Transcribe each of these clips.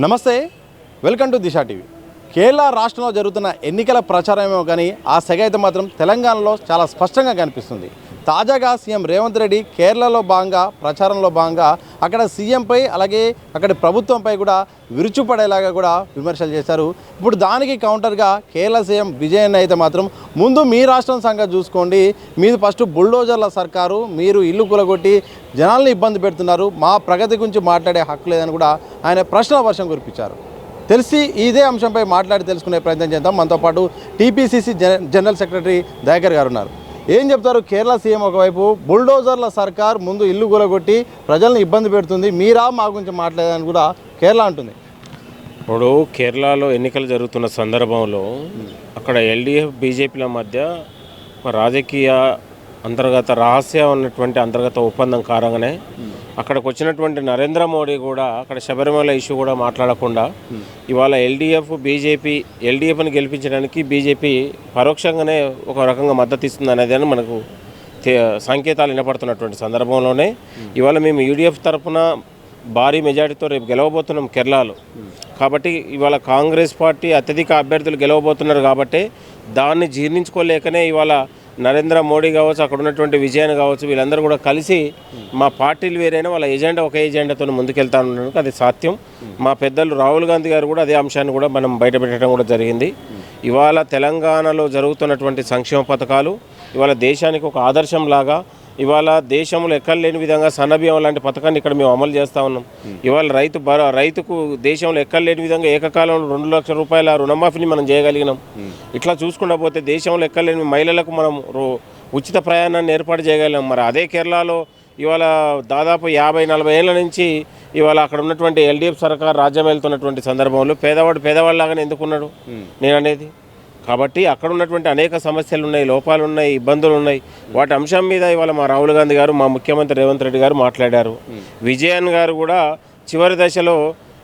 నమస్తే, welcome to Disha TV. Kerala రాష్ట్రంలో జరుగుతున్న ఎన్నికల ప్రచారమేమో కానీ ఆ సెగ అయితే మాత్రం తెలంగాణలో చాలా స్పష్టంగా కనిపిస్తుంది. తాజాగా సీఎం రేవంత్ రెడ్డి కేరళలో భాగంగా ప్రచారంలో భాగంగా అక్కడ సీఎంపై అలాగే అక్కడి ప్రభుత్వంపై కూడా విరుచుపడేలాగా కూడా విమర్శలు చేశారు. ఇప్పుడు దానికి కౌంటర్గా కేరళ సీఎం విజయన్ అయితే మాత్రం ముందు మీ రాష్ట్రం సంగతి చూసుకోండి, మీది ఫస్ట్ బుల్డోజర్ల సర్కారు, మీరు ఇల్లు కూలగొట్టి జనాల్ని ఇబ్బంది పెడుతున్నారు, మా ప్రగతి గురించి మాట్లాడే హక్కు లేదని కూడా ఆయన ప్రశ్నల వర్షం కురిపించారు. తెలిసి ఇదే అంశంపై మాట్లాడి తెలుసుకునే ప్రయత్నం చేద్దాం. మనతో పాటు టీపీసీసీ జనరల్ సెక్రటరీ దయాకర్ గారు ఉన్నారు. ఏం చెప్తారు? కేరళ సీఎం ఒకవైపు బుల్డోజర్ల సర్కార్ ముందు ఇల్లు కూలగొట్టి ప్రజల్ని ఇబ్బంది పెడుతుంది, మీరా మా గురించి మాట్లాడేదని కూడా కేరళ అంటుంది. ఇప్పుడు కేరళలో ఎన్నికలు జరుగుతున్న సందర్భంలో అక్కడ ఎల్డీఎఫ్ బీజేపీల మధ్య ఒక రాజకీయ అంతర్గత రహస్యం ఉన్నటువంటి అంతర్గత ఒప్పందం కారణంగానే అక్కడికి వచ్చినటువంటి నరేంద్ర మోడీ కూడా అక్కడ శబరిమల ఇష్యూ కూడా మాట్లాడకుండా ఇవాళ ఎల్డీఎఫ్ని గెలిపించడానికి బీజేపీ పరోక్షంగానే ఒక రకంగా మద్దతు ఇస్తుంది అనేది మనకు సంకేతాలు వినపడుతున్నటువంటి సందర్భంలోనే ఇవాళ మేము యూడీఎఫ్ తరఫున భారీ మెజార్టీతో రేపు గెలవబోతున్నాం కేరళలో. కాబట్టి ఇవాళ కాంగ్రెస్ పార్టీ అత్యధిక అభ్యర్థులు గెలవబోతున్నారు కాబట్టి దాన్ని జీర్ణించుకోలేకనే ఇవాళ నరేంద్ర మోడీ కావచ్చు, అక్కడ ఉన్నటువంటి విజయన్ కావచ్చు, వీళ్ళందరూ కూడా కలిసి మా పార్టీలు వేరైనా వాళ్ళ ఎజెండా ఒకే ఎజెండాతో ముందుకెళ్తా ఉన్నాను. అది సాధ్యం. మా పెద్దలు రాహుల్ గాంధీ గారు కూడా అదే అంశాన్ని కూడా మనం బయటపెట్టడం కూడా జరిగింది. ఇవాళ తెలంగాణలో జరుగుతున్నటువంటి సంక్షేమ పథకాలు ఇవాళ దేశానికి ఒక ఆదర్శంలాగా ఇవాళ దేశంలో ఎక్కడ లేని విధంగా సన్నబియ్యం లాంటి పథకాన్ని ఇక్కడ మేము అమలు చేస్తూ ఉన్నాం. ఇవాళ రైతుకు దేశంలో ఎక్కడ లేని విధంగా ఏకకాలంలో 2 లక్షల రూపాయల రుణమాఫీని మనం చేయగలిగినాం. ఇట్లా చూసుకుంటా పోతే దేశంలో ఎక్కడ లేని మహిళలకు మనం ఉచిత ప్రయాణాన్ని ఏర్పాటు చేయగలిగాం. మరి అదే కేరళలో ఇవాళ దాదాపు 50-40 ఏళ్ళ నుంచి ఇవాళ అక్కడ ఉన్నటువంటి ఎల్డీఎఫ్ సర్కార్ రాజ్యం వెళ్తున్నటువంటి సందర్భంలో పేదవాళ్ళలాగానే ఎందుకున్నాడు నేను అనేది. కాబట్టి అక్కడ ఉన్నటువంటి అనేక సమస్యలు ఉన్నాయి, లోపాలు ఉన్నాయి, ఇబ్బందులు ఉన్నాయి. వాటి అంశం మీద ఇవాళ మా రాహుల్ గాంధీ గారు, మా ముఖ్యమంత్రి రేవంత్ రెడ్డి గారు మాట్లాడారు. విజయన్ గారు కూడా చివరి దశలో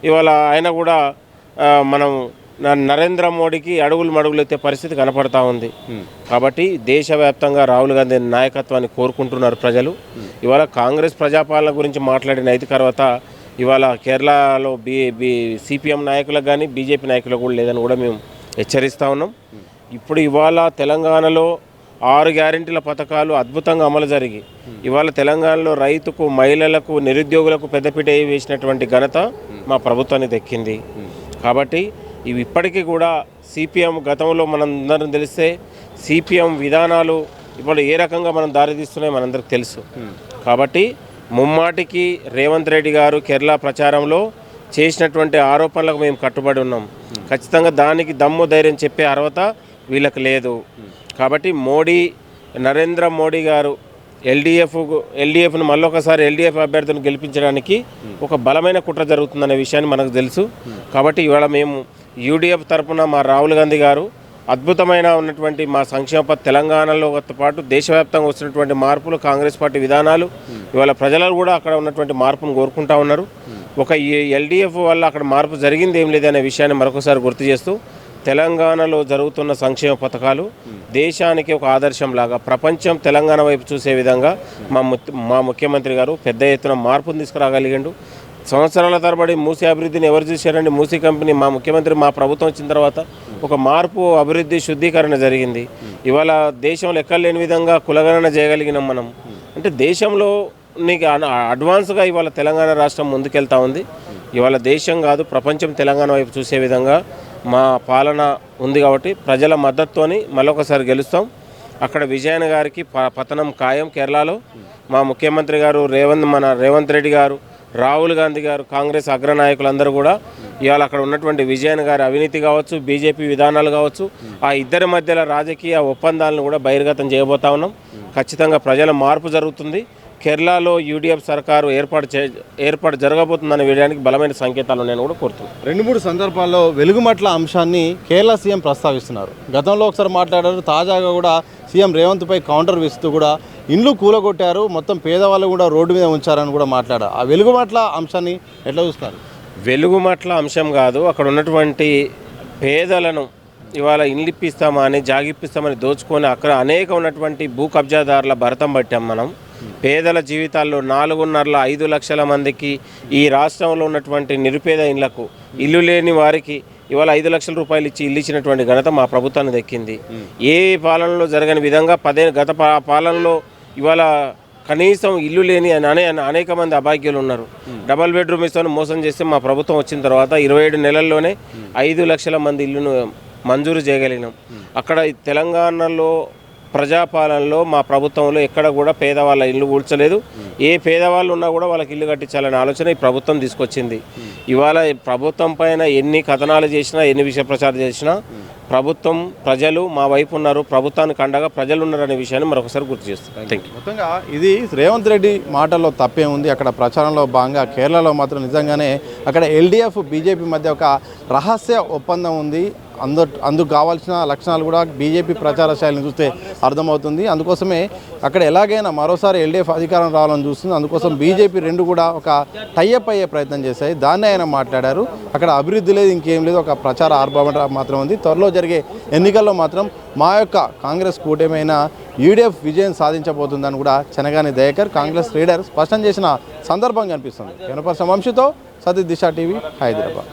ఇవాళ ఆయన కూడా మనం నరేంద్ర మోడీకి అడుగులు ఎత్తే పరిస్థితి కనపడతా ఉంది. కాబట్టి దేశవ్యాప్తంగా రాహుల్ గాంధీ నాయకత్వాన్ని కోరుకుంటున్నారు ప్రజలు. ఇవాళ కాంగ్రెస్ ప్రజాపాలన గురించి మాట్లాడిన అయితే తర్వాత ఇవాళ కేరళలో సిపిఎం నాయకులకు కానీ బీజేపీ నాయకులకు కూడా లేదని కూడా మేము హెచ్చరిస్తూ ఉన్నాం. ఇప్పుడు ఇవాళ తెలంగాణలో 6 గ్యారెంటీల పథకాలు అద్భుతంగా అమలు జరిగి ఇవాళ తెలంగాణలో రైతుకు, మహిళలకు, నిరుద్యోగులకు పెద్దపీట వేసినటువంటి ఘనత మా ప్రభుత్వానికి దక్కింది. కాబట్టి ఇవి ఇప్పటికీ కూడా సిపిఎం గతంలో మనందరం తెలిస్తే సిపిఎం విధానాలు ఇప్పుడు ఏ రకంగా మనం దారితీస్తున్నాయో మనందరికి తెలుసు. కాబట్టి ముమ్మాటికి రేవంత్ రెడ్డి గారు కేరళ ప్రచారంలో చేసినటువంటి ఆరోపణలకు మేము కట్టుబడి ఉన్నాం. ఖచ్చితంగా దానికి దమ్ము ధైర్యం చెప్పే అర్హత వీళ్ళకి లేదు. కాబట్టి నరేంద్ర మోడీ గారు ఎల్డీఎఫ్ను మళ్ళొకసారి ఎల్డీఎఫ్ అభ్యర్థులను గెలిపించడానికి ఒక బలమైన కుట్ర జరుగుతుందనే విషయాన్ని మనకు తెలుసు. కాబట్టి ఇవాళ మేము యూడీఎఫ్ తరఫున మా రాహుల్ గాంధీ గారు అద్భుతమైన ఉన్నటువంటి మా సంక్షేమ తెలంగాణలో పాటు దేశవ్యాప్తంగా వస్తున్నటువంటి మార్పులు, కాంగ్రెస్ పార్టీ విధానాలు ఇవాళ ప్రజలు కూడా అక్కడ ఉన్నటువంటి మార్పును కోరుకుంటా ఉన్నారు. ఒక ఎల్డీఎఫ్ వల్ల అక్కడ మార్పు జరిగింది ఏం లేదనే విషయాన్ని మరొకసారి గుర్తు చేస్తూ తెలంగాణలో జరుగుతున్న సంక్షేమ పథకాలు దేశానికి ఒక ఆదర్శంలాగా ప్రపంచం తెలంగాణ వైపు చూసే విధంగా మా ముఖ్యమంత్రి గారు పెద్ద ఎత్తున మార్పును తీసుకురాగలిగాడు. సంవత్సరాల తరబడి మూసీ అభివృద్ధిని ఎవరు చూశారండి? మూసీ కంపెనీ మా ముఖ్యమంత్రి మా ప్రభుత్వం వచ్చిన తర్వాత ఒక మార్పు, అభివృద్ధి, శుద్ధీకరణ జరిగింది. ఇవాళ దేశంలో ఎక్కడ లేని విధంగా కులగణన చేయగలిగినాం మనం. అంటే దేశంలో నీకు అడ్వాన్స్గా ఇవాళ తెలంగాణ రాష్ట్రం ముందుకెళ్తా ఉంది. ఇవాళ దేశం కాదు ప్రపంచం తెలంగాణ వైపు చూసే విధంగా మా పాలన ఉంది. కాబట్టి ప్రజల మద్దతుతోని మళ్ళొకసారి గెలుస్తాం. అక్కడ విజయన్ గారికి పతనం ఖాయం. కేరళలో మా ముఖ్యమంత్రి గారు రేవంత్ రెడ్డి గారు, రాహుల్ గాంధీ గారు, కాంగ్రెస్ అగ్రనాయకులందరూ కూడా ఇవాళ అక్కడ ఉన్నటువంటి విజయన్ గారి అవినీతి కావచ్చు, బీజేపీ విధానాలు కావచ్చు, ఆ ఇద్దరి మధ్యలో రాజకీయ ఒప్పందాలను కూడా బహిర్గతం చేయబోతా ఉన్నాం. ఖచ్చితంగా ప్రజల మార్పు జరుగుతుంది. కేరళలో యూడీఎఫ్ సర్కారు ఏర్పాటు జరగబోతుందనే వేయడానికి బలమైన సంకేతాలు నేను కూడా కోరుతున్నాను. 2-3 సందర్భాల్లో వెలుగుమట్ల అంశాన్ని కేరళ సీఎం ప్రస్తావిస్తున్నారు. గతంలో ఒకసారి మాట్లాడారు, తాజాగా కూడా సీఎం రేవంత్పై కౌంటర్ వేస్తూ కూడా ఇండ్లు కూలగొట్టారు, మొత్తం పేదవాళ్ళు కూడా రోడ్డు మీద ఉంచారని కూడా మాట్లాడారు. ఆ వెలుగుమట్ల అంశాన్ని ఎట్లా చూస్తారు? వెలుగుమట్ల అంశం కాదు, అక్కడ ఉన్నటువంటి పేదలను ఇవాళ ఇండ్లు ఇప్పిస్తామని, జాగిప్పిస్తామని దోచుకొని అక్కడ అనేక ఉన్నటువంటి భూ కబ్జాదారుల భరతం పట్టాం మనం. పేదల జీవితాల్లో 4.5 లక్షల మందికి ఈ రాష్ట్రంలో ఉన్నటువంటి నిరుపేద ఇళ్లకు ఇల్లు లేని వారికి ఇవాళ 5 లక్షల రూపాయలు ఇచ్చి ఇల్లు ఇచ్చినటువంటి ఘనత మా ప్రభుత్వాన్ని దక్కింది. ఏ పాలనలో జరగని విధంగా గత పాలనలో ఇవాళ కనీసం ఇల్లు లేని అనేక మంది అభాగ్యులు ఉన్నారు. డబల్ బెడ్రూమ్ ఇస్తాను మోసం చేస్తే మా ప్రభుత్వం వచ్చిన తర్వాత 27 నెలల్లోనే 5 లక్షల మంది ఇల్లును మంజూరు చేయగలిగినాం. అక్కడ తెలంగాణలో ప్రజాపాలనలో మా ప్రభుత్వంలో ఎక్కడ కూడా పేదవాళ్ళ ఇల్లు కూల్చలేదు. ఏ పేదవాళ్ళు ఉన్నా కూడా వాళ్ళకి ఇల్లు కట్టించాలనే ఆలోచన ఈ ప్రభుత్వం తీసుకొచ్చింది. ఇవాళ ప్రభుత్వం పైన ఎన్ని కథనాలు చేసినా ఎన్ని విషయ ప్రచారం చేసినా ప్రభుత్వం ప్రజలు మా వైపు ఉన్నారు, ప్రభుత్వానికి అండగా ప్రజలు ఉన్నారు అనే విషయాన్ని మరొకసారి గుర్తు చేస్తాను. Thank you. మొత్తంగా ఇది రేవంత్ రెడ్డి మాటల్లో తప్పే ఉంది. అక్కడ ప్రచారంలో భాగంగా కేరళలో మాత్రం నిజంగానే అక్కడ ఎల్డీఎఫ్ బీజేపీ మధ్య ఒక రహస్య ఒప్పందం ఉంది. అందుకు కావాల్సిన లక్షణాలు కూడా బీజేపీ ప్రచార శైలిని చూస్తే అర్థమవుతుంది. అందుకోసమే అక్కడ ఎలాగైనా మరోసారి ఎల్డీఎఫ్ అధికారం రావాలని చూస్తుంది. అందుకోసం బీజేపీ రెండు కూడా ఒక టైఅప్ అయ్యే ప్రయత్నం చేశాయి. దాన్ని ఆయన మాట్లాడారు. అక్కడ అభివృద్ధి లేదు, ఇంకేం లేదు, ఒక ప్రచార ఆర్భావం మాత్రం ఉంది. త్వరలో జరిగే ఎన్నికల్లో మాత్రం మా యొక్క కాంగ్రెస్ కూటమైన యూడీఎఫ్ విజయం సాధించబోతుందని కూడా చెనగాని దయాకర్ కాంగ్రెస్ లీడర్ స్పష్టం చేసిన సందర్భం కనిపిస్తుంది. కెమెరా పర్సన్ వంశీతో సతీష్, దిశ టీవీ, హైదరాబాద్.